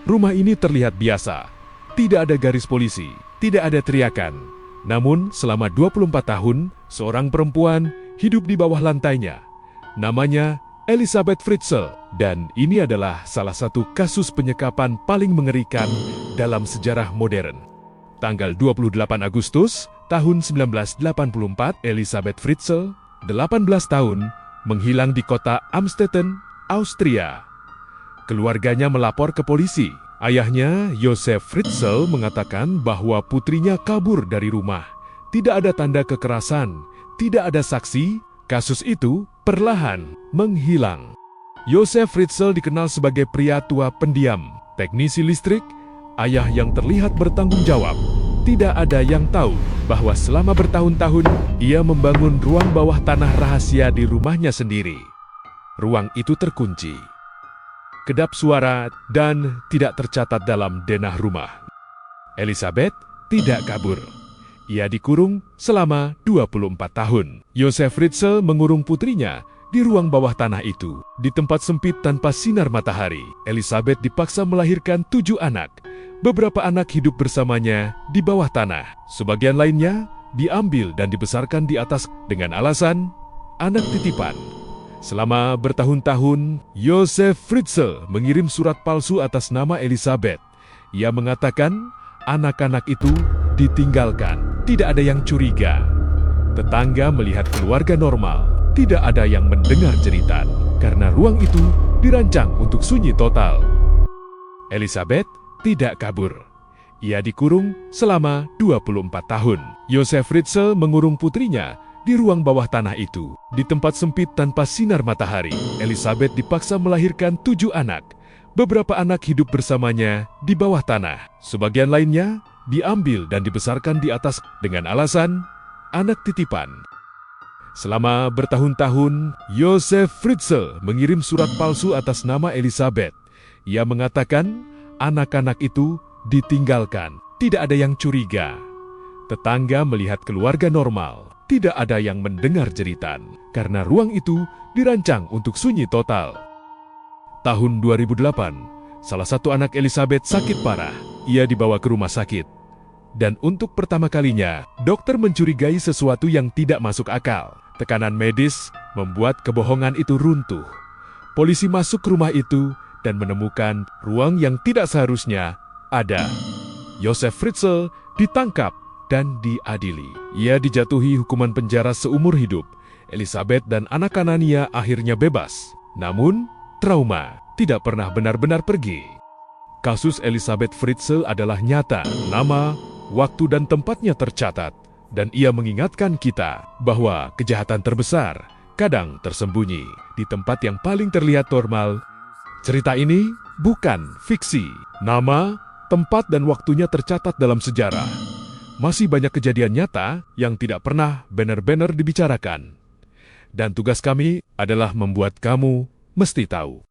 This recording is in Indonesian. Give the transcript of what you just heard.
Rumah ini terlihat biasa. Tidak ada garis polisi, tidak ada teriakan. Namun, selama 24 tahun, seorang perempuan hidup di bawah lantainya. Namanya Elisabeth Fritzl, dan ini adalah salah satu kasus penyekapan paling mengerikan dalam sejarah modern. Tanggal 28 Agustus tahun 1984, Elisabeth Fritzl, 18 tahun, menghilang di kota Amstetten, Austria. Keluarganya melapor ke polisi. Ayahnya, Josef Fritzl, mengatakan bahwa putrinya kabur dari rumah. Tidak ada tanda kekerasan, tidak ada saksi. Kasus itu perlahan menghilang. Josef Fritzl dikenal sebagai pria tua pendiam, teknisi listrik, ayah yang terlihat bertanggung jawab. Tidak ada yang tahu bahwa selama bertahun-tahun ia membangun ruang bawah tanah rahasia di rumahnya sendiri. Ruang itu terkunci, kedap suara, dan tidak tercatat dalam denah rumah. Elisabeth tidak kabur. Ia dikurung selama 24 tahun. Josef Fritzl mengurung putrinya di ruang bawah tanah itu. Di tempat sempit tanpa sinar matahari, Elisabeth dipaksa melahirkan 7 anak. Beberapa anak hidup bersamanya di bawah tanah. Sebagian lainnya diambil dan dibesarkan di atas dengan alasan anak titipan. Selama bertahun-tahun, Josef Fritzl mengirim surat palsu atas nama Elisabeth. Ia mengatakan anak-anak itu ditinggalkan. Tidak ada yang curiga. Tetangga melihat keluarga normal. Tidak ada yang mendengar jeritan, karena ruang itu dirancang untuk sunyi total. Elisabeth tidak kabur. Ia dikurung selama 24 tahun. Josef Fritzl mengurung putrinya di ruang bawah tanah itu. Di tempat sempit tanpa sinar matahari, Elisabeth dipaksa melahirkan 7 anak. Beberapa anak hidup bersamanya di bawah tanah. Sebagian lainnya diambil dan dibesarkan di atas dengan alasan anak titipan. Selama bertahun-tahun, Josef Fritzl mengirim surat palsu atas nama Elisabeth. Ia mengatakan anak-anak itu ditinggalkan. Tidak ada yang curiga. Tetangga melihat keluarga normal. Tidak ada yang mendengar jeritan, karena ruang itu dirancang untuk sunyi total. Tahun 2008, salah satu anak Elisabeth sakit parah. Ia dibawa ke rumah sakit. Dan untuk pertama kalinya, dokter mencurigai sesuatu yang tidak masuk akal. Tekanan medis membuat kebohongan itu runtuh. Polisi masuk ke rumah itu dan menemukan ruang yang tidak seharusnya ada. Josef Fritzl ditangkap dan diadili. Ia dijatuhi hukuman penjara seumur hidup. Elisabeth dan anak kanannya akhirnya bebas. Namun, trauma tidak pernah benar-benar pergi. Kasus Elisabeth Fritzl adalah nyata. Nama, waktu, dan tempatnya tercatat. Dan ia mengingatkan kita bahwa kejahatan terbesar kadang tersembunyi di tempat yang paling terlihat normal. Cerita ini bukan fiksi. Nama, tempat, dan waktunya tercatat dalam sejarah. Masih banyak kejadian nyata yang tidak pernah benar-benar dibicarakan. Dan tugas kami adalah membuat kamu mesti tahu.